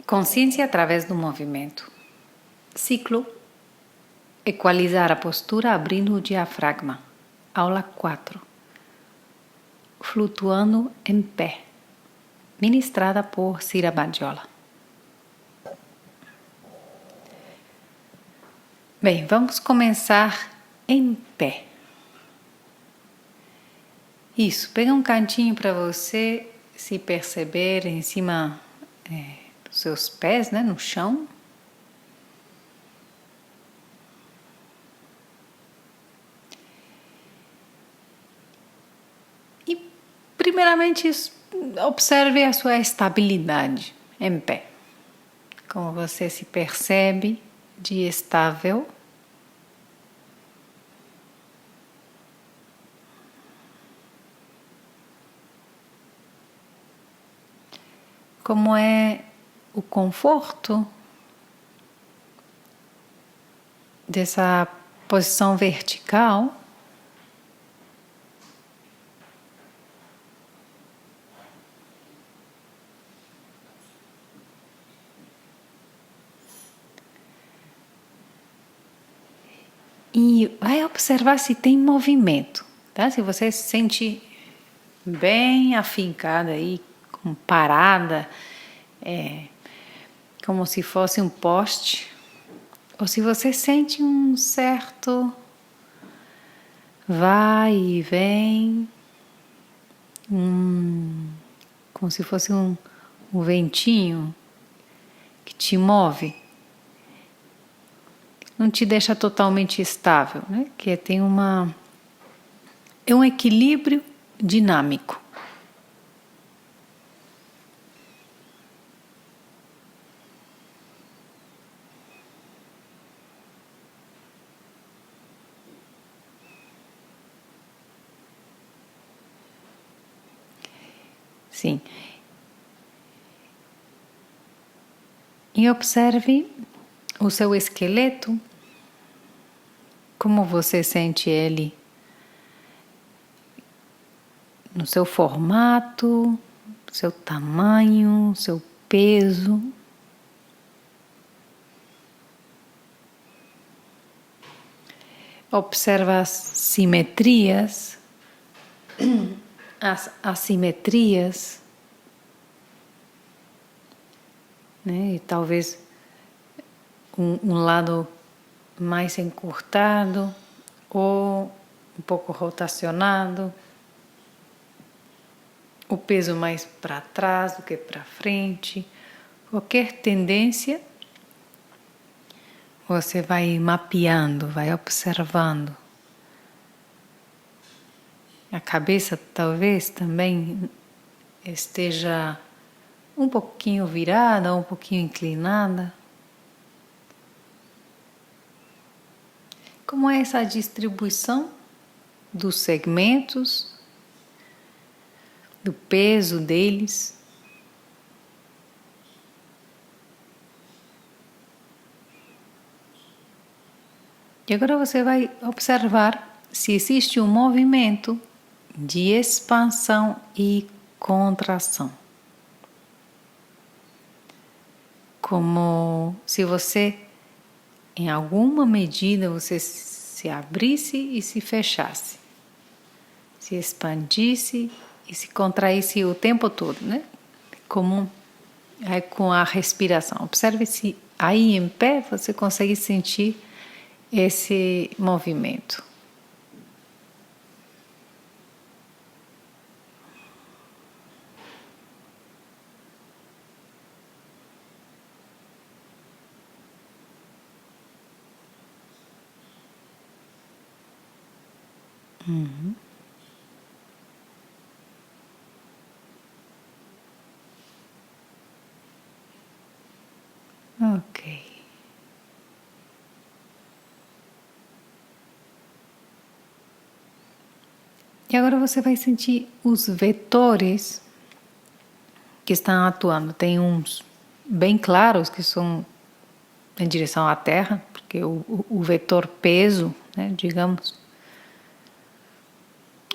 Consciência através do movimento. Ciclo. Equalizar a postura abrindo o diafragma. Aula 4. Flutuando em pé. Ministrada por Cira Badiola. Bem, vamos começar em pé. Isso, pega um cantinho para você se perceber em cima dos seus pés, né, no chão. E, primeiramente, observe a sua estabilidade em pé. Como você se percebe de estável. Como é o conforto dessa posição vertical. E vai observar se tem movimento, tá? Se você se sente bem afincada aí, parada, como se fosse um poste, ou se você sente um certo vai e vem, como se fosse um ventinho que te move, não te deixa totalmente estável, né? Que tem é um equilíbrio dinâmico. Sim. E observe o seu esqueleto, como você sente ele no seu formato, seu tamanho, seu peso. Observa as simetrias, as assimetrias, né? E talvez um lado mais encurtado ou um pouco rotacionado, o peso mais para trás do que para frente. Qualquer tendência você vai mapeando, vai observando. A cabeça talvez também esteja um pouquinho virada, um pouquinho inclinada. Como é essa distribuição dos segmentos, do peso deles? E agora você vai observar se existe um movimento de expansão e contração. Como se você, em alguma medida, você se abrisse e se fechasse. Se expandisse e se contraísse o tempo todo, né? Como com a respiração. Observe se aí em pé você consegue sentir esse movimento. Ok. E agora você vai sentir os vetores que estão atuando. Tem uns bem claros que são em direção à Terra, porque o vetor peso, né, digamos.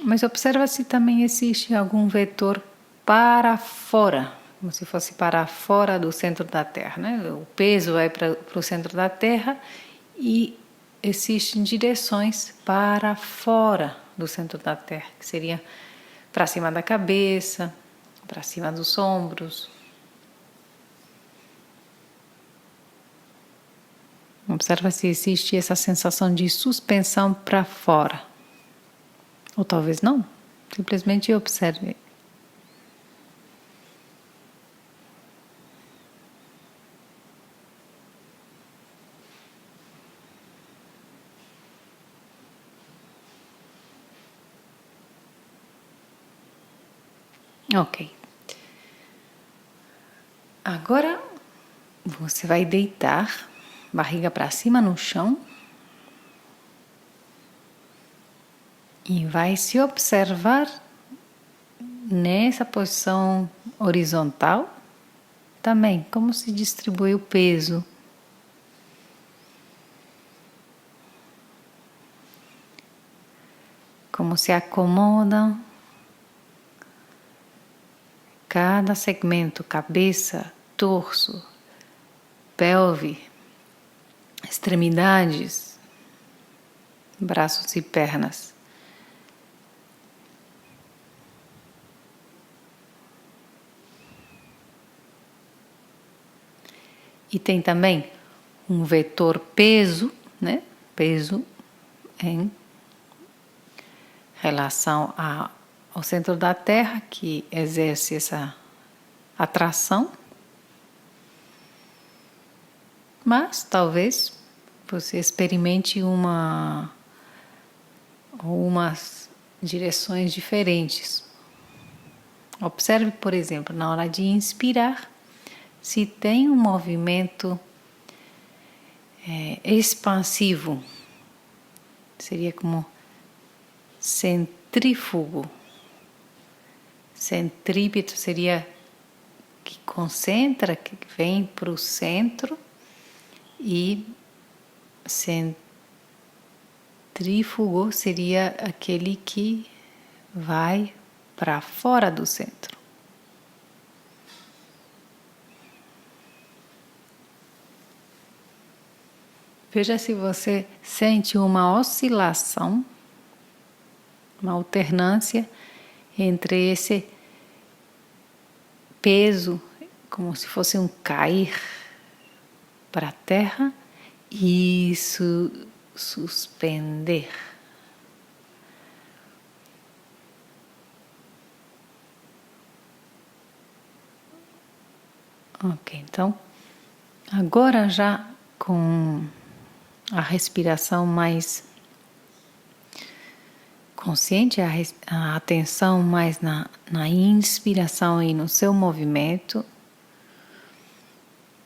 Mas observa se também existe algum vetor para fora, como se fosse para fora do centro da Terra, né? O peso vai para o centro da Terra e existem direções para fora do centro da Terra, que seria para cima da cabeça, para cima dos ombros. Observa se existe essa sensação de suspensão para fora. Ou talvez não. Simplesmente observe. Ok. Agora você vai deitar, barriga para cima no chão, e vai se observar nessa posição horizontal também, como se distribui o peso. Como se acomoda cada segmento, cabeça, torso, pelve, extremidades, braços e pernas. E tem também um vetor peso, né? Peso em relação ao centro da Terra, que exerce essa atração. Mas talvez você experimente umas direções diferentes. Observe, por exemplo, na hora de inspirar, se tem um movimento expansivo, seria como centrífugo. Centrípeto seria que concentra, que vem para o centro, e centrífugo seria aquele que vai para fora do centro. Veja se você sente uma oscilação, uma alternância entre esse peso, como se fosse um cair para a terra, e isso suspender. Ok, então, agora já com a respiração mais consciente, a atenção mais na inspiração e no seu movimento,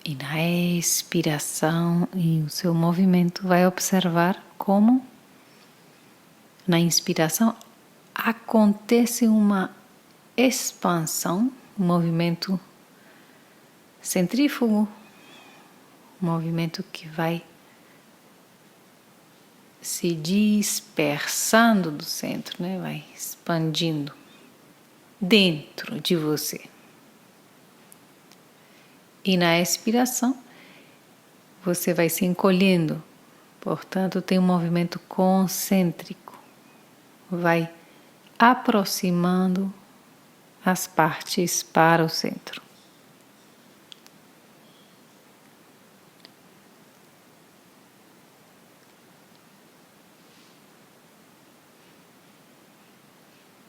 e na expiração e o seu movimento, vai observar como na inspiração acontece uma expansão, um movimento centrífugo, um movimento que vai se dispersando do centro, né? Vai expandindo dentro de você. E na expiração, você vai se encolhendo, portanto, tem um movimento concêntrico, vai aproximando as partes para o centro.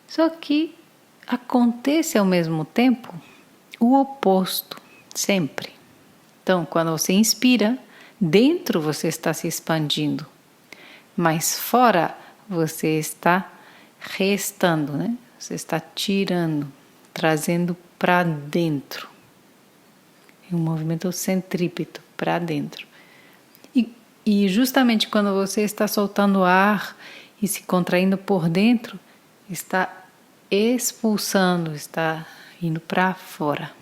Só que acontece ao mesmo tempo o oposto, sempre. Então, quando você inspira, dentro você está se expandindo, mas fora você está restando, né? Você está tirando, trazendo para dentro. É um movimento centrípeto para dentro. E justamente quando você está soltando ar e se contraindo por dentro, está expulsando, está indo para fora.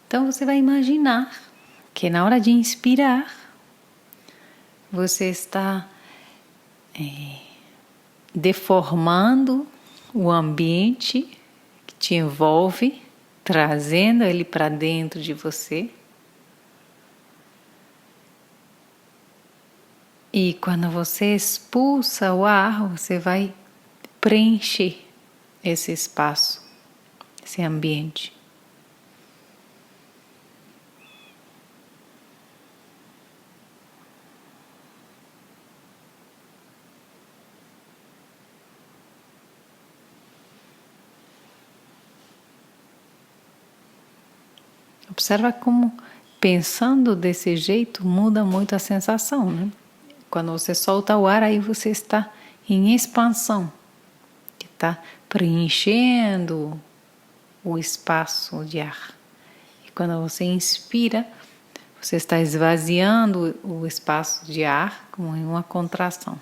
Então você vai imaginar que na hora de inspirar, você está deformando o ambiente que te envolve, trazendo ele para dentro de você. E quando você expulsa o ar, você vai preencher esse espaço, esse ambiente. Observa como pensando desse jeito muda muito a sensação, né? Quando você solta o ar, aí você está em expansão, que está preenchendo o espaço de ar. E quando você inspira, você está esvaziando o espaço de ar como em uma contração.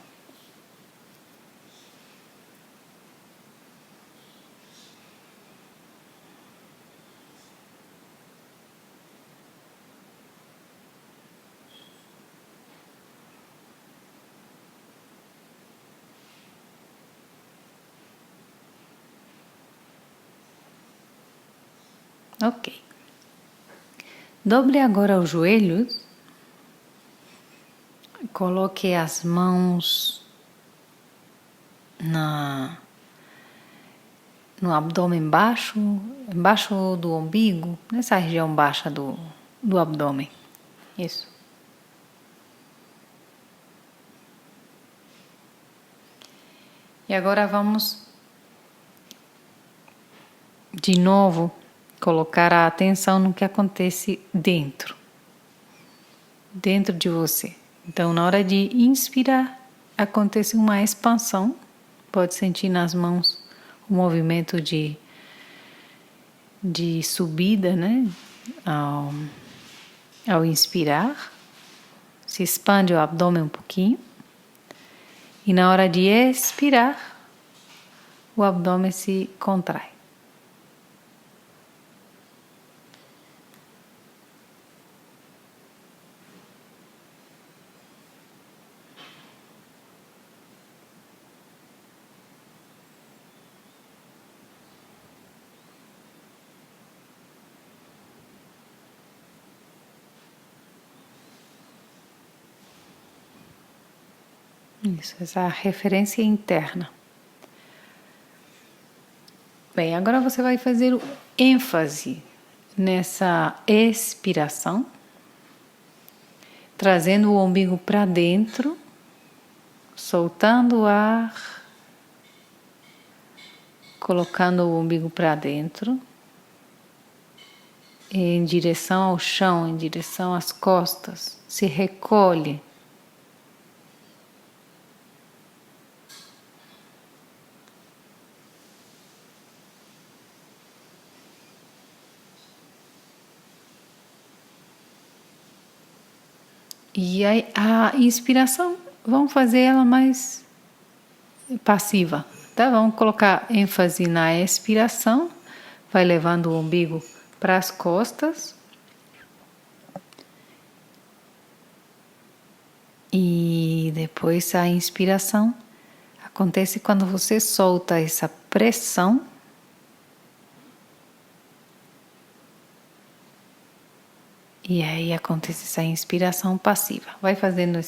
Ok. Dobre agora os joelhos. Coloque as mãos no abdômen baixo, embaixo do umbigo, nessa região baixa do abdômen. Isso. E agora vamos de novo colocar a atenção no que acontece dentro de você. Então, na hora de inspirar, acontece uma expansão. Pode sentir nas mãos o movimento de subida, né? Ao inspirar, se expande o abdômen um pouquinho. E na hora de expirar, o abdômen se contrai. Isso, essa referência interna. Bem, agora você vai fazer o ênfase nessa expiração, trazendo o umbigo para dentro, soltando o ar, colocando o umbigo para dentro, em direção ao chão, em direção às costas, se recolhe. E aí, a inspiração, vamos fazer ela mais passiva, tá? Vamos colocar ênfase na expiração, vai levando o umbigo para as costas. E depois a inspiração acontece quando você solta essa pressão. E aí acontece essa inspiração passiva. Vai fazendo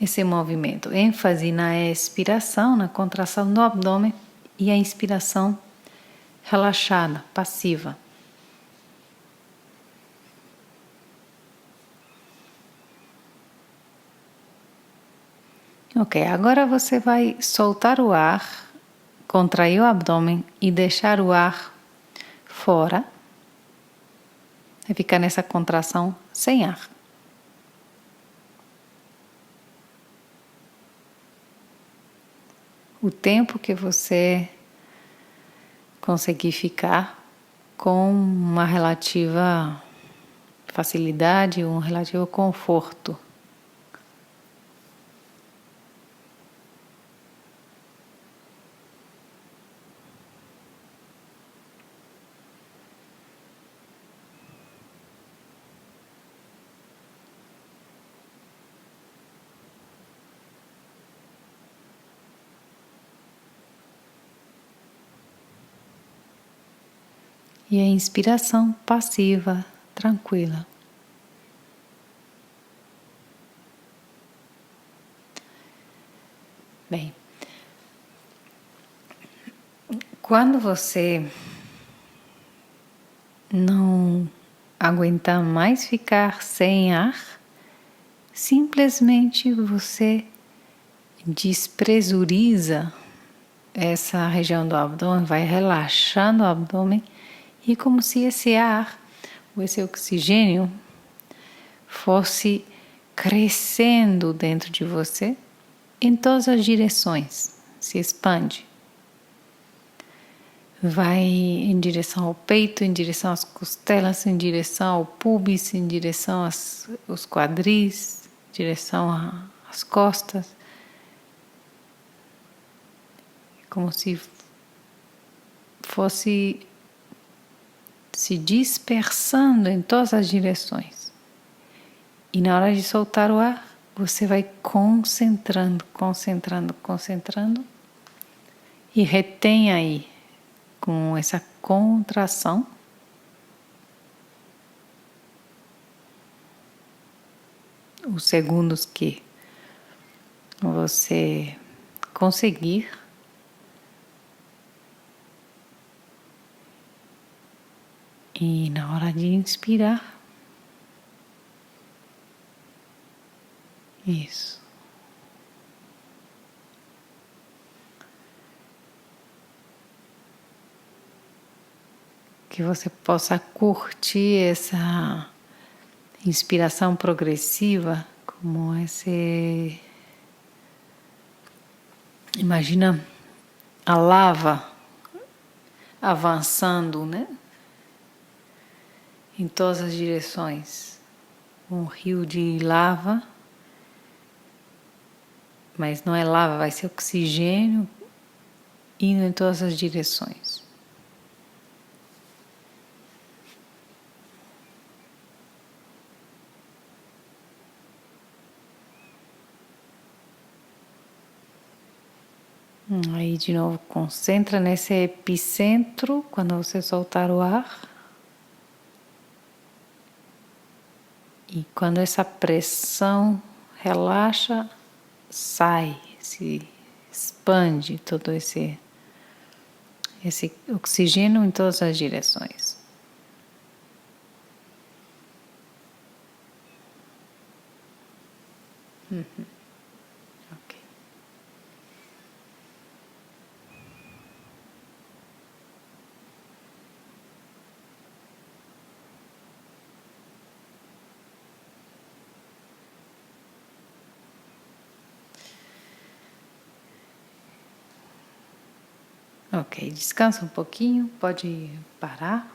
esse movimento. ênfase na expiração, na contração do abdômen, e a inspiração relaxada, passiva. Ok, agora você vai soltar o ar, contrair o abdômen e deixar o ar fora. Vai ficar nessa contração sem ar. O tempo que você conseguir ficar com uma relativa facilidade, um relativo conforto. E a inspiração passiva, tranquila. Bem, quando você não aguentar mais ficar sem ar, simplesmente você despressuriza essa região do abdômen, vai relaxando o abdômen e como se esse ar, ou esse oxigênio, fosse crescendo dentro de você em todas as direções, se expande. Vai em direção ao peito, em direção às costelas, em direção ao púbis, em direção aos quadris, em direção às costas. Como se fosse se dispersando em todas as direções. E na hora de soltar o ar, você vai concentrando, concentrando, concentrando e retém aí com essa contração os segundos que você conseguir. E na hora de inspirar, isso. Que você possa curtir essa inspiração progressiva, como esse. Imagina a lava avançando, né? Em todas as direções. Um rio de lava, mas não é lava, vai ser oxigênio indo em todas as direções. Aí de novo, concentra nesse epicentro quando você soltar o ar. E quando essa pressão relaxa, sai, se expande todo esse oxigênio em todas as direções. Ok. Ok, descansa um pouquinho, pode parar.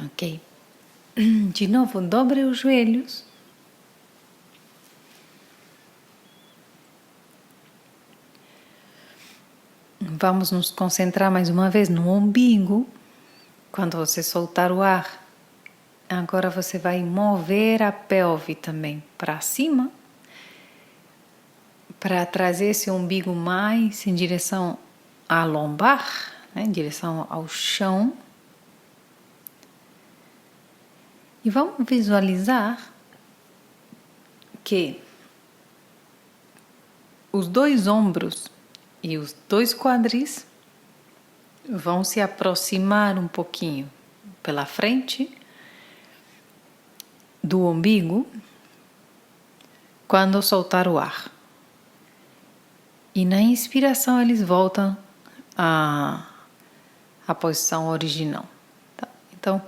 Ok. De novo, dobre os joelhos. Vamos nos concentrar mais uma vez no umbigo. Quando você soltar o ar, agora você vai mover a pelve também para cima, para trazer esse umbigo mais em direção à lombar, né, em direção ao chão. E vamos visualizar que os dois ombros e os dois quadris vão se aproximar um pouquinho pela frente do umbigo quando soltar o ar. E na inspiração eles voltam a a posição original. Tá? Então,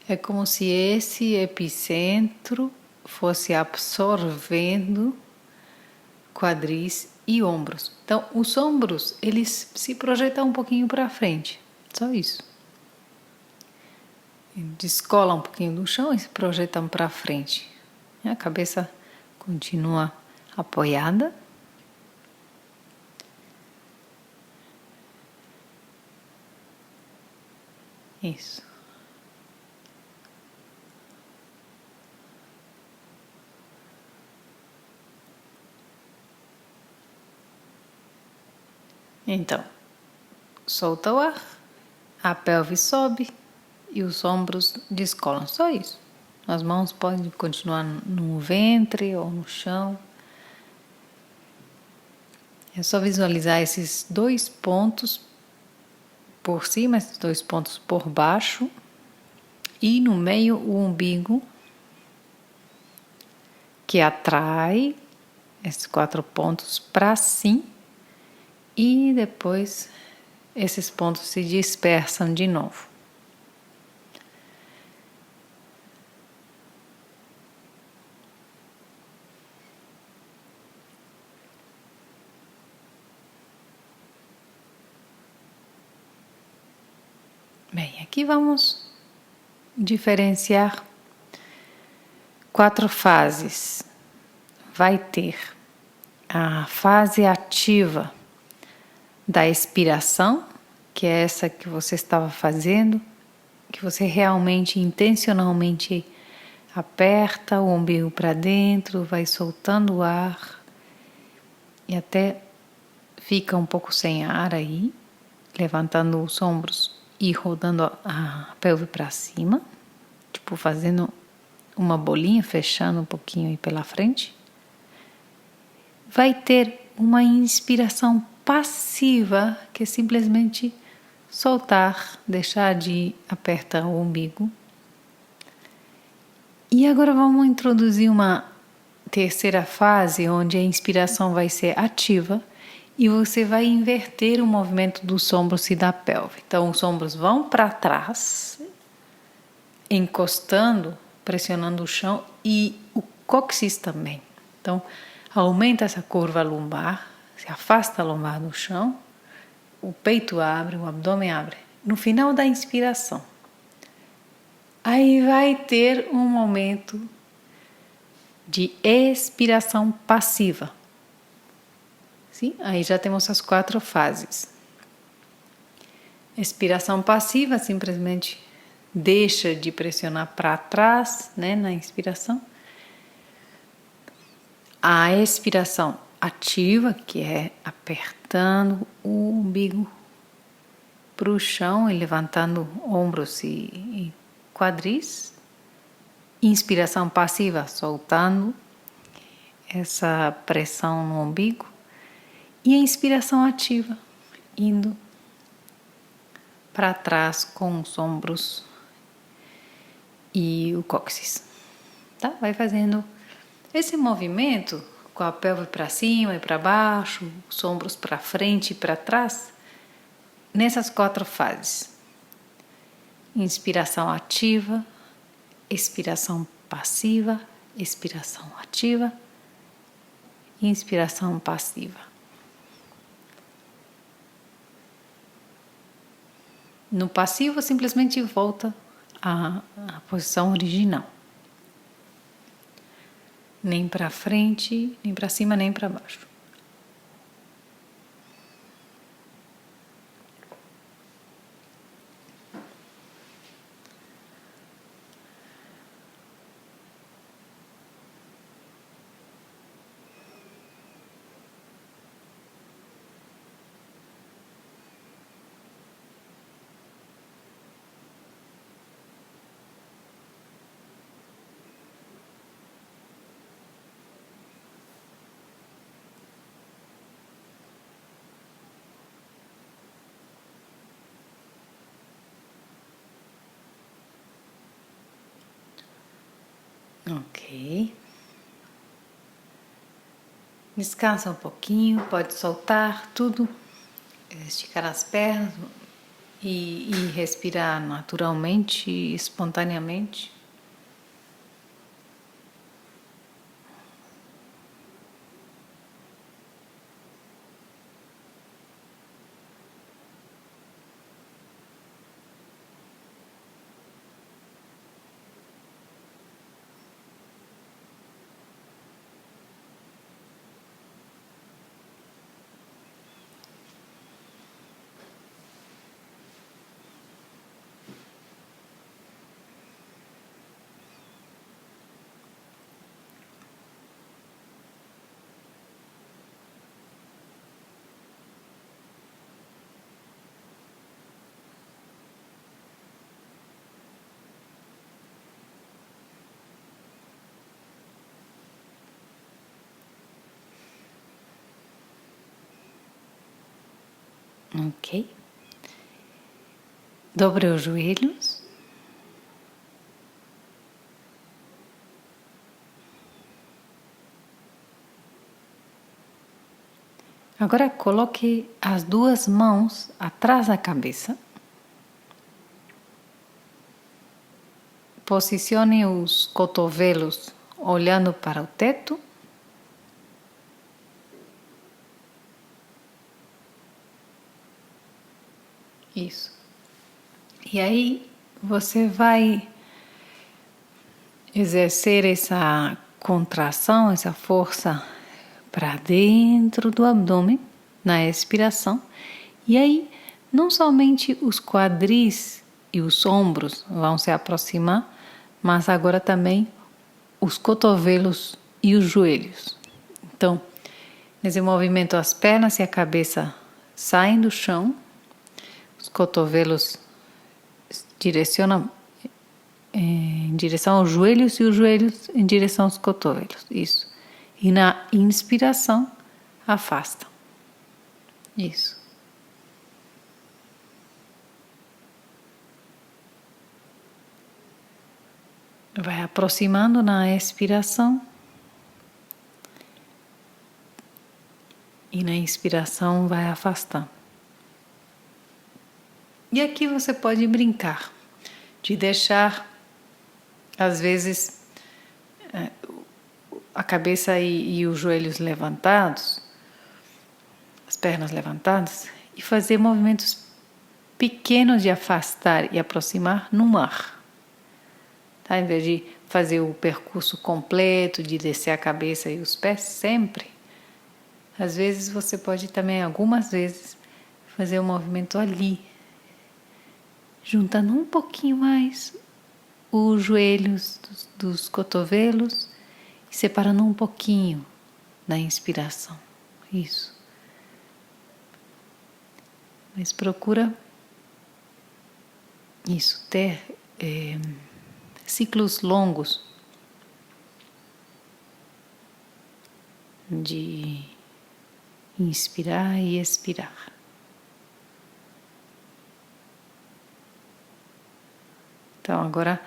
é como se esse epicentro fosse absorvendo quadris e ombros. Então, os ombros, eles se projetam um pouquinho para frente, só isso. Descolam um pouquinho do chão e se projetam para frente. A cabeça continua apoiada. Isso. Então, solta o ar, a pelve sobe e os ombros descolam. Só isso. As mãos podem continuar no ventre ou no chão. É só visualizar esses 2 pontos por cima, esses 2 pontos por baixo. E no meio o umbigo, que atrai esses 4 pontos para cima. E depois esses pontos se dispersam de novo. Bem, aqui vamos diferenciar 4 fases. Vai ter a fase ativa da expiração, que é essa que você estava fazendo, que você realmente, intencionalmente aperta o umbigo para dentro, vai soltando o ar e até fica um pouco sem ar aí, levantando os ombros e rodando a pelve para cima, tipo fazendo uma bolinha, fechando um pouquinho aí pela frente. Vai ter uma inspiração passiva, que é simplesmente soltar, deixar de apertar o umbigo. E agora vamos introduzir uma terceira fase, onde a inspiração vai ser ativa e você vai inverter o movimento dos ombros e da pelve. Então, os ombros vão para trás, encostando, pressionando o chão, e o cóccix também. Então, aumenta essa curva lombar, se afasta a lombar do chão, o peito abre, o abdômen abre. No final da inspiração, aí vai ter um momento de expiração passiva. Sim? Aí já temos as 4 fases. Expiração passiva, simplesmente deixa de pressionar para trás, né, na inspiração. A expiração ativa, que é apertando o umbigo para o chão e levantando ombros e quadris. Inspiração passiva, soltando essa pressão no umbigo. E a inspiração ativa, indo para trás com os ombros e o cóccix. Tá? Vai fazendo esse movimento com a pelve para cima e para baixo, os ombros para frente e para trás, nessas 4 fases. Inspiração ativa, expiração passiva, expiração ativa, inspiração passiva. No passivo, simplesmente volta à posição original. Nem para frente, nem para cima, nem para baixo. Ok. Descansa um pouquinho, pode soltar tudo, esticar as pernas, e respirar naturalmente e espontaneamente. Ok. Dobre os joelhos. Agora coloque as duas mãos atrás da cabeça. Posicione os cotovelos olhando para o teto. Isso. E aí você vai exercer essa contração, essa força para dentro do abdômen na expiração. E aí, não somente os quadris e os ombros vão se aproximar, mas agora também os cotovelos e os joelhos. Então, nesse movimento, as pernas e a cabeça saem do chão, os cotovelos direcionam em direção aos joelhos e os joelhos em direção aos cotovelos. Isso. E na inspiração, afastam. Isso. Vai aproximando na expiração. E na inspiração vai afastando. E aqui você pode brincar, de deixar, às vezes, a cabeça e os joelhos levantados, as pernas levantadas, e fazer movimentos pequenos de afastar e aproximar no ar. Tá? Em vez de fazer o percurso completo, de descer a cabeça e os pés sempre, às vezes você pode também, algumas vezes, fazer o movimento ali, juntando um pouquinho mais os joelhos dos cotovelos e separando um pouquinho na inspiração. Isso. Mas procura isso, ter ciclos longos de inspirar e expirar. Então agora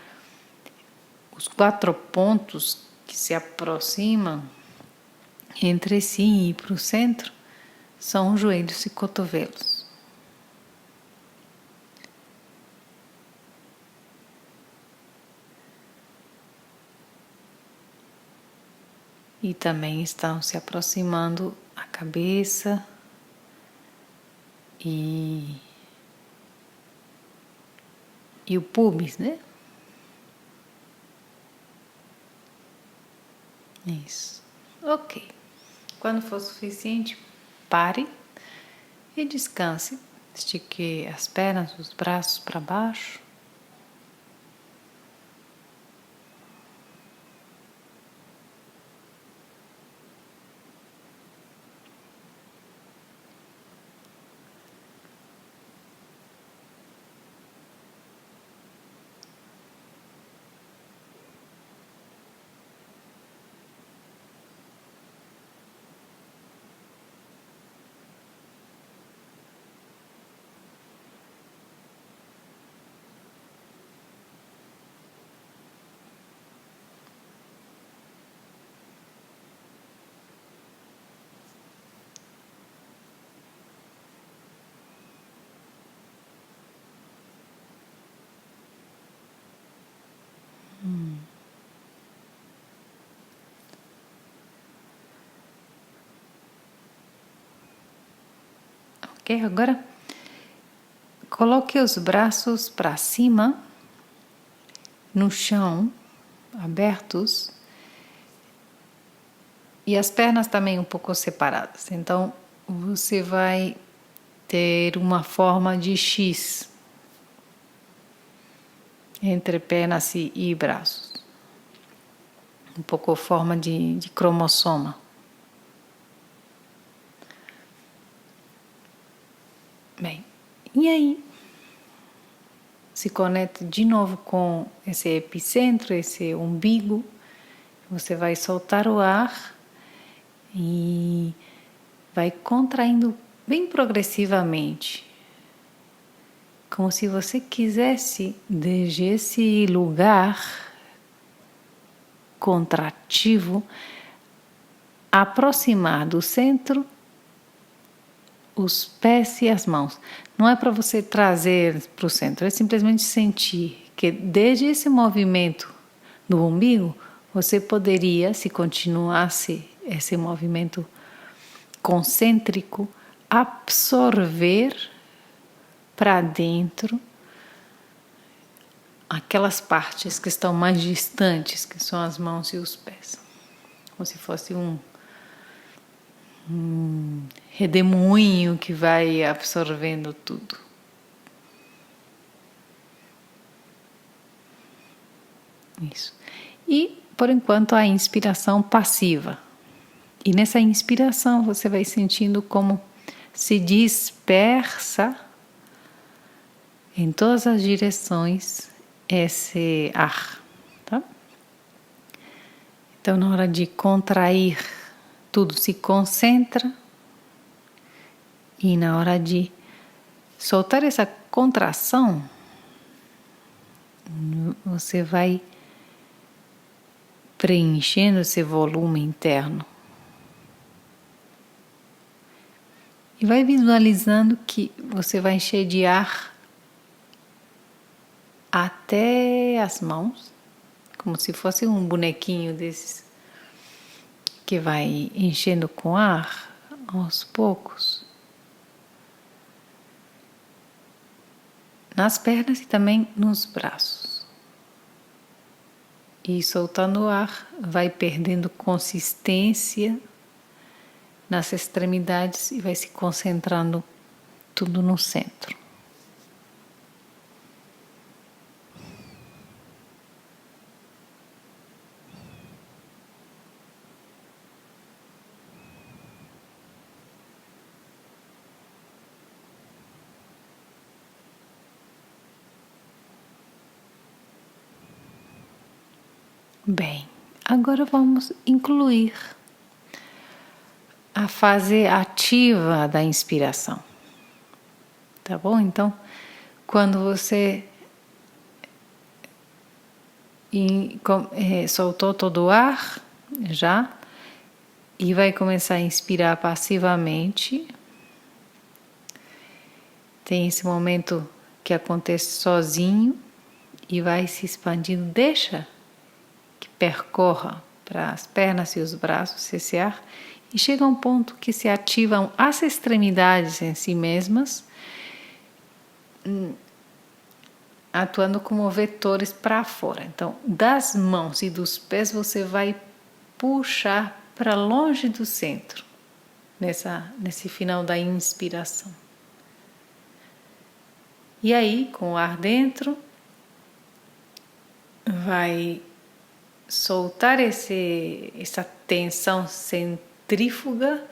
os 4 pontos que se aproximam entre si e para o centro são os joelhos e cotovelos. E também estão se aproximando a cabeça e o pubis, né? Isso. Ok. Quando for suficiente, pare e descanse. Estique as pernas, os braços para baixo. ok? Agora, coloque os braços para cima, no chão, abertos, e as pernas também um pouco separadas. Então, você vai ter uma forma de X entre pernas e braços. Um pouco forma de cromossoma. Bem, e aí? Se conecta de novo com esse epicentro, esse umbigo. Você vai soltar o ar e vai contraindo bem progressivamente, como se você quisesse, desde esse lugar contrativo, aproximar do centro os pés e as mãos. Não é para você trazer para o centro, é simplesmente sentir que desde esse movimento do umbigo, você poderia, se continuasse esse movimento concêntrico, absorver para dentro aquelas partes que estão mais distantes, que são as mãos e os pés. Como se fosse um redemoinho que vai absorvendo tudo. Isso. E, por enquanto, a inspiração passiva. E nessa inspiração você vai sentindo como se dispersa em todas as direções esse ar, tá? Então, na hora de contrair, tudo se concentra, e na hora de soltar essa contração, você vai preenchendo esse volume interno. E vai visualizando que você vai encher de ar até as mãos, como se fosse um bonequinho desses que vai enchendo com ar aos poucos. Nas pernas e também nos braços. E soltando o ar, vai perdendo consistência nas extremidades e vai se concentrando tudo no centro. Bem, agora vamos incluir a fase ativa da inspiração. Tá bom? Então, quando você soltou todo o ar já e vai começar a inspirar passivamente, tem esse momento que acontece sozinho e vai se expandindo. Deixa que percorra para as pernas e os braços esse ar e chega a um ponto que se ativam as extremidades em si mesmas, atuando como vetores para fora. Então, das mãos e dos pés você vai puxar para longe do centro, nesse final da inspiração. E aí, com o ar dentro, vai soltar essa tensão centrífuga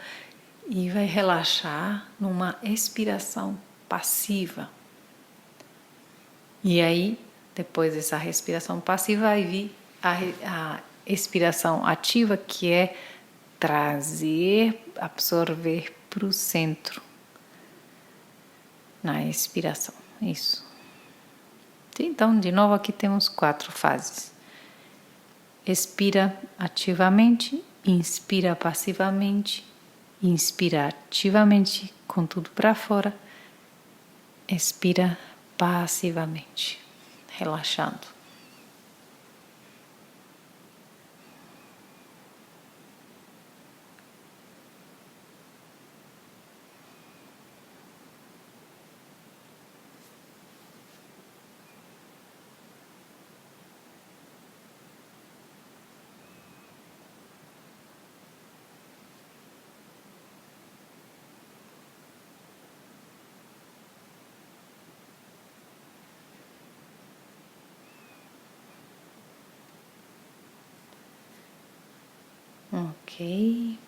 e vai relaxar numa expiração passiva. E aí, depois dessa respiração passiva, vai vir a expiração ativa, que é trazer, absorver para o centro na expiração. Isso. Então, de novo, aqui temos 4 fases. Expira ativamente, inspira passivamente, inspira ativamente com tudo para fora, expira passivamente, relaxando. Ok.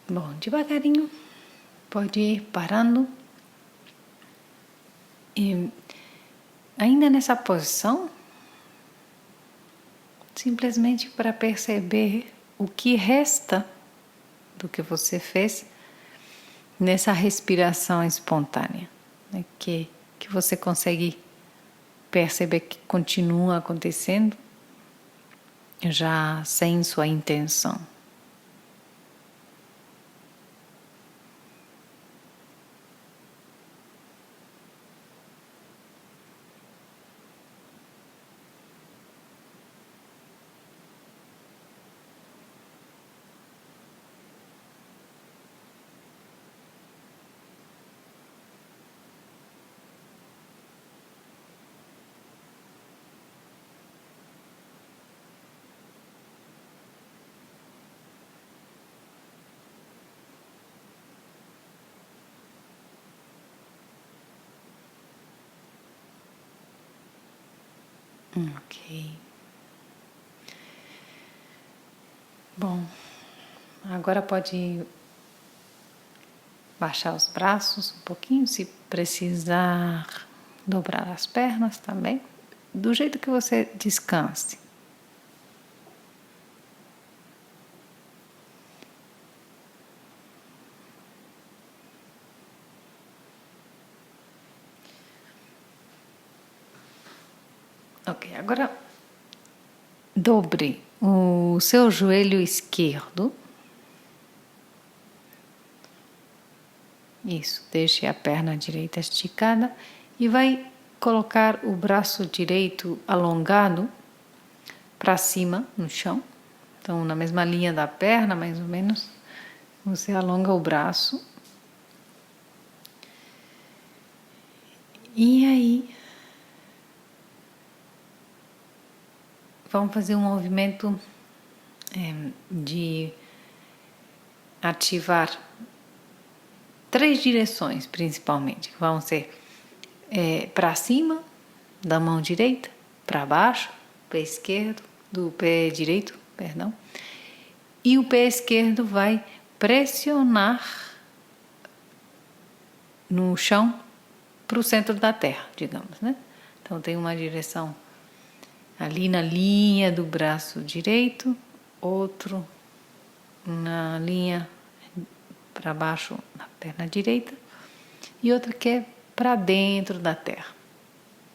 Bom, devagarinho, pode ir parando. E ainda nessa posição, simplesmente para perceber o que resta do que você fez nessa respiração espontânea, né? que você consegue perceber que continua acontecendo já sem sua intenção. Ok. Bom, agora pode baixar os braços um pouquinho, se precisar dobrar as pernas também, do jeito que você descanse. Ok, agora dobre o seu joelho esquerdo. Isso, deixe a perna direita esticada e vai colocar o braço direito alongado para cima no chão. Então, na mesma linha da perna, mais ou menos, você alonga o braço. E aí, vamos fazer um movimento de ativar 3 direções, principalmente. Vão ser para cima da mão direita, para baixo, pé esquerdo, do pé direito, perdão. E o pé esquerdo vai pressionar no chão para o centro da terra, digamos, né? Então tem uma direção ali na linha do braço direito, outro na linha para baixo na perna direita e outra que é para dentro da terra.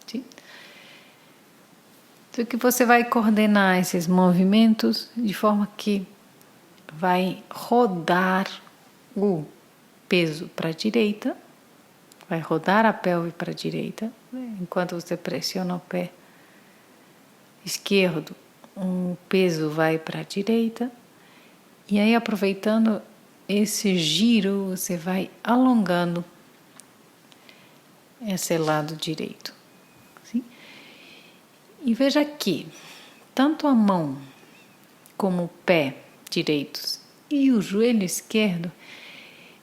Sim? Então que você vai coordenar esses movimentos de forma que vai rodar o peso para a direita, vai rodar a pelve para a direita, enquanto você pressiona o pé esquerdo, o peso vai para a direita, e aí aproveitando esse giro, você vai alongando esse lado direito. Sim? E veja que tanto a mão como o pé direitos e o joelho esquerdo,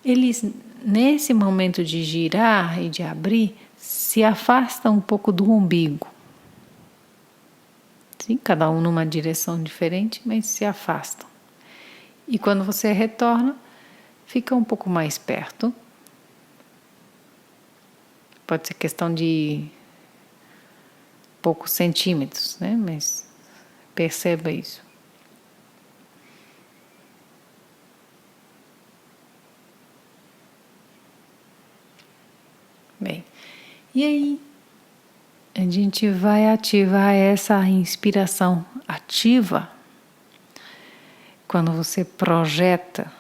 eles nesse momento de girar e de abrir, se afastam um pouco do umbigo. Sim, cada um numa direção diferente, mas se afastam. E quando você retorna, fica um pouco mais perto. Pode ser questão de poucos centímetros, né? Mas perceba isso. Bem, e aí a gente vai ativar essa inspiração ativa quando você projeta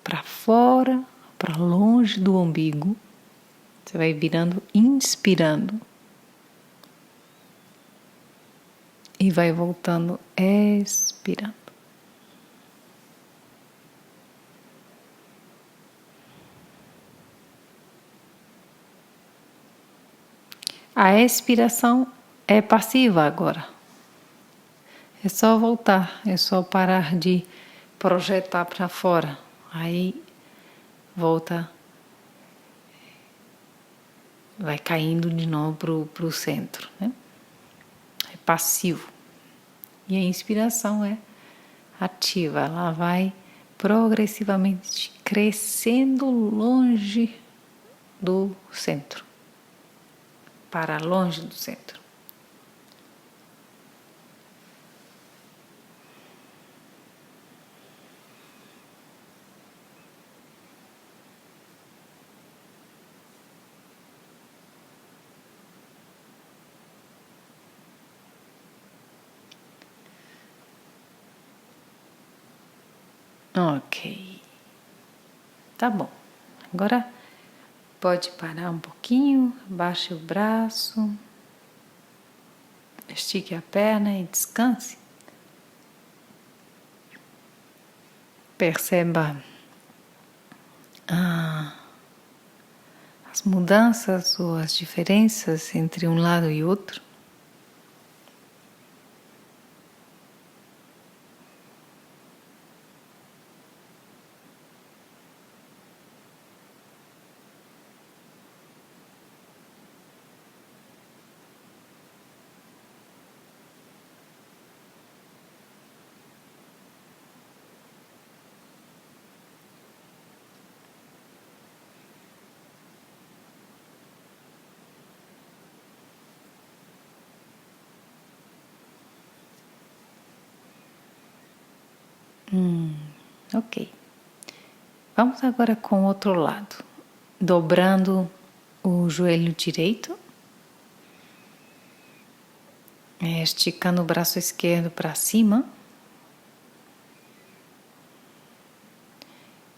para fora, para longe do umbigo. Você vai virando, inspirando e vai voltando, expirando. A expiração é passiva agora. É só voltar, é só parar de projetar para fora. Aí volta, vai caindo de novo para o centro, né? passivo. E a inspiração é ativa, ela vai progressivamente crescendo longe do centro, para longe do centro. Ok, tá bom. Agora pode parar um pouquinho, baixe o braço, estique a perna e descanse. Perceba as mudanças ou as diferenças entre um lado e outro. Ok. Vamos agora com o outro lado, dobrando o joelho direito, esticando o braço esquerdo para cima,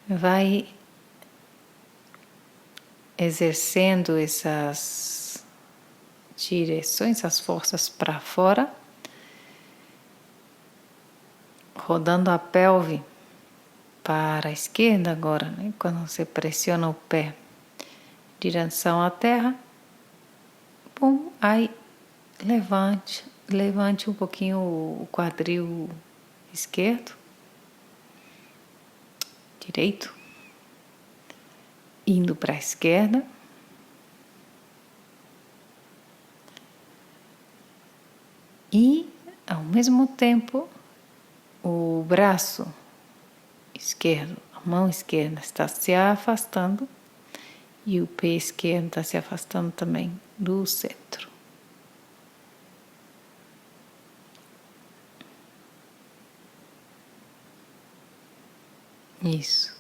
vai exercendo essas direções, as forças para fora, rodando a pelve para a esquerda agora, né? Quando você pressiona o pé em direção à terra, bom, aí levante um pouquinho o quadril esquerdo, direito, indo para a esquerda. E, ao mesmo tempo, o braço esquerdo, a mão esquerda está se afastando e o pé esquerdo está se afastando também do centro. Isso.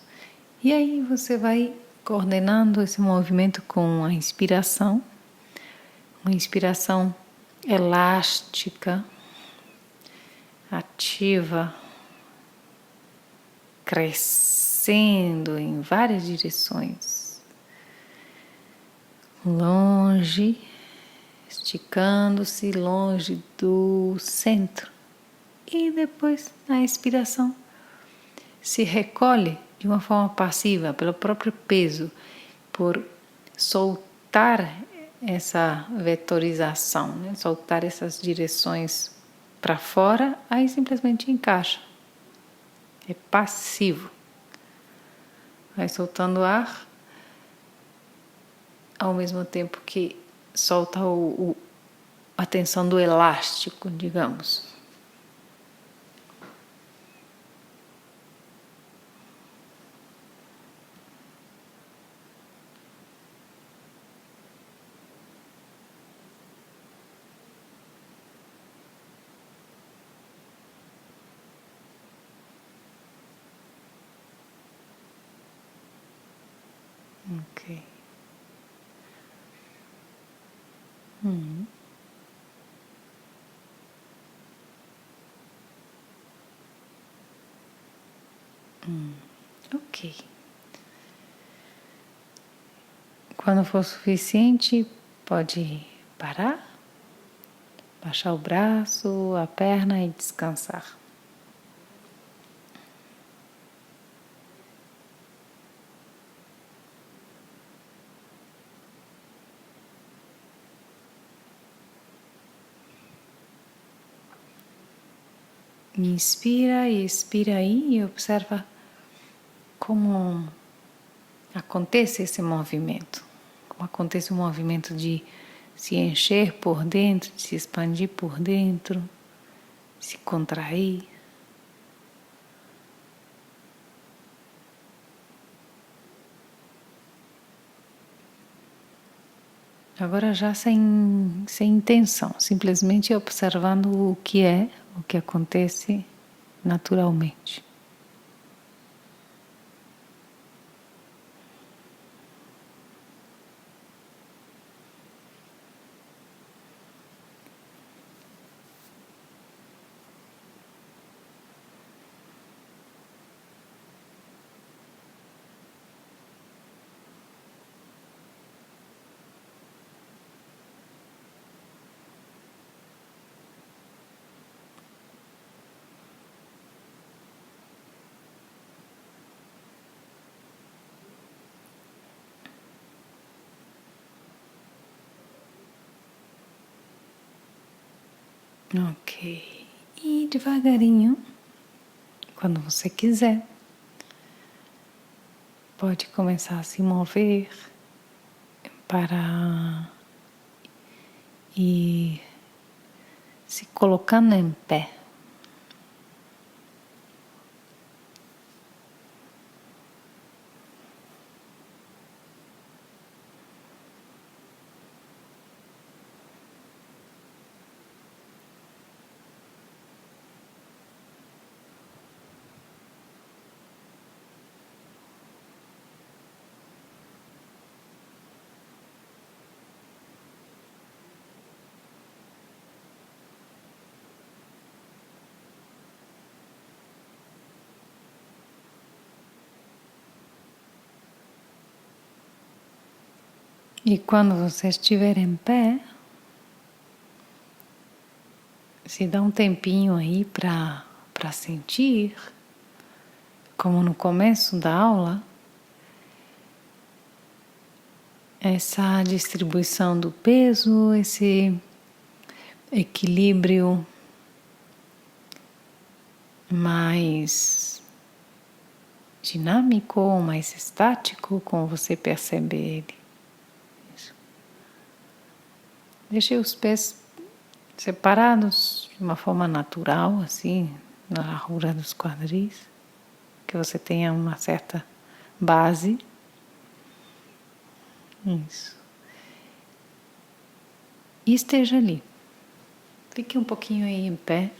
E aí você vai coordenando esse movimento com a inspiração, uma inspiração elástica, ativa, crescendo em várias direções, longe, esticando-se longe do centro, e depois na expiração se recolhe de uma forma passiva pelo próprio peso, por soltar essa vetorização, né? Soltar essas direções para fora, aí simplesmente encaixa. É passivo. Vai soltando ar ao mesmo tempo que solta a tensão do elástico, digamos. Ok. Ok. Quando for suficiente, pode parar, baixar o braço, a perna e descansar. Inspira e expira aí e observa como acontece esse movimento. Como acontece o movimento de se encher por dentro, de se expandir por dentro, se contrair. Agora já sem intenção, simplesmente observando o que acontece naturalmente. Ok. E devagarinho, quando você quiser, pode começar a se mover para ir se colocando em pé. E quando você estiver em pé, se dá um tempinho aí para sentir, como no começo da aula, essa distribuição do peso, esse equilíbrio mais dinâmico ou mais estático, como você percebe ele. Deixe os pés separados de uma forma natural, assim, na largura dos quadris, que você tenha uma certa base. Isso. E esteja ali. Fique um pouquinho aí em pé.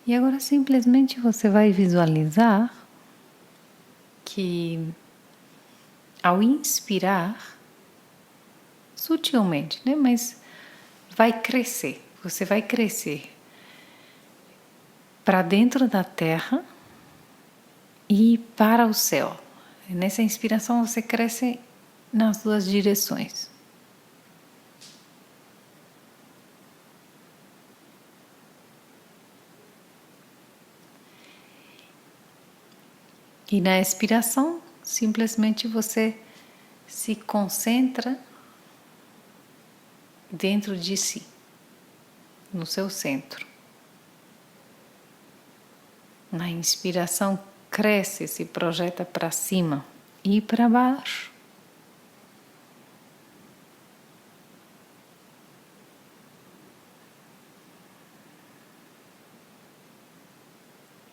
E agora simplesmente você vai visualizar que ao inspirar, sutilmente, né? Mas vai crescer, você vai crescer para dentro da terra e para o céu. Nessa inspiração você cresce nas duas direções. E na expiração, simplesmente você se concentra dentro de si, no seu centro. Na inspiração, cresce, se projeta para cima e para baixo.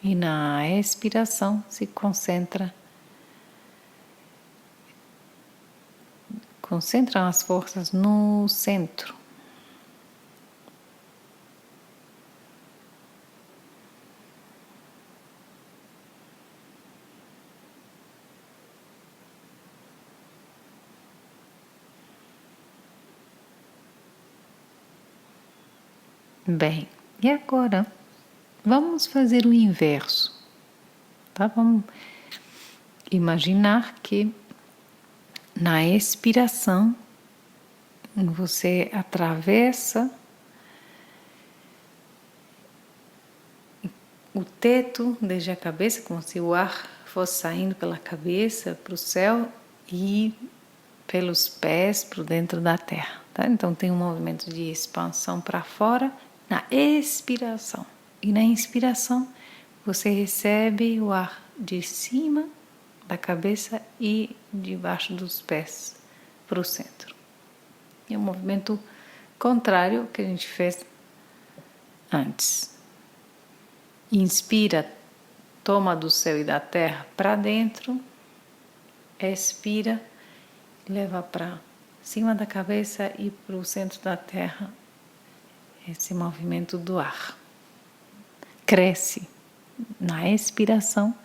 E na expiração se concentram as forças no centro. Bem, e agora vamos fazer o inverso, tá? Vamos imaginar que na expiração você atravessa o teto desde a cabeça, como se o ar for saindo pela cabeça para o céu e pelos pés para dentro da terra, tá? Então tem um movimento de expansão para fora na expiração. E na inspiração você recebe o ar de cima da cabeça e debaixo dos pés para o centro. É um movimento contrário que a gente fez antes. Inspira, toma do céu e da terra para dentro, expira, leva para cima da cabeça e para o centro da terra. Esse movimento do ar cresce na expiração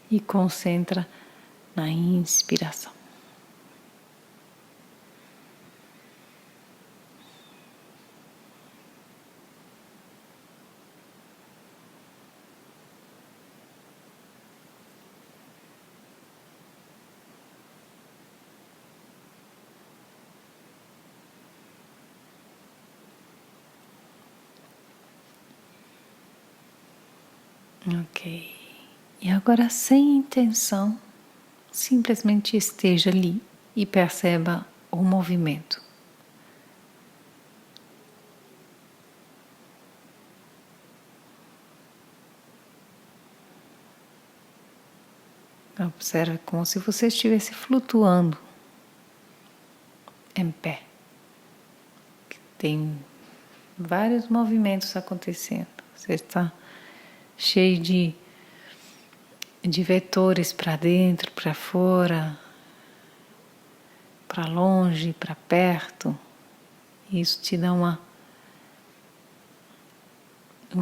e concentra na inspiração. Ok. E agora, sem intenção, simplesmente esteja ali e perceba o movimento. Observe como se você estivesse flutuando em pé. Tem vários movimentos acontecendo. Você está cheio de vetores para dentro, para fora, para longe, para perto. Isso te dá uma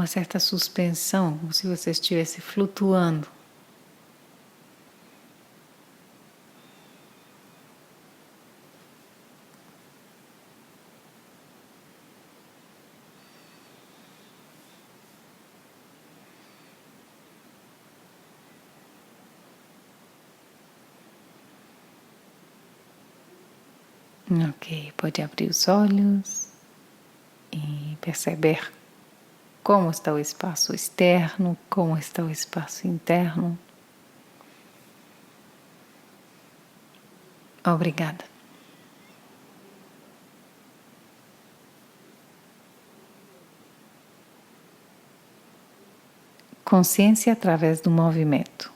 certa suspensão, como se você estivesse flutuando. Ok, pode abrir os olhos e perceber como está o espaço externo, como está o espaço interno. Obrigada. Consciência através do movimento.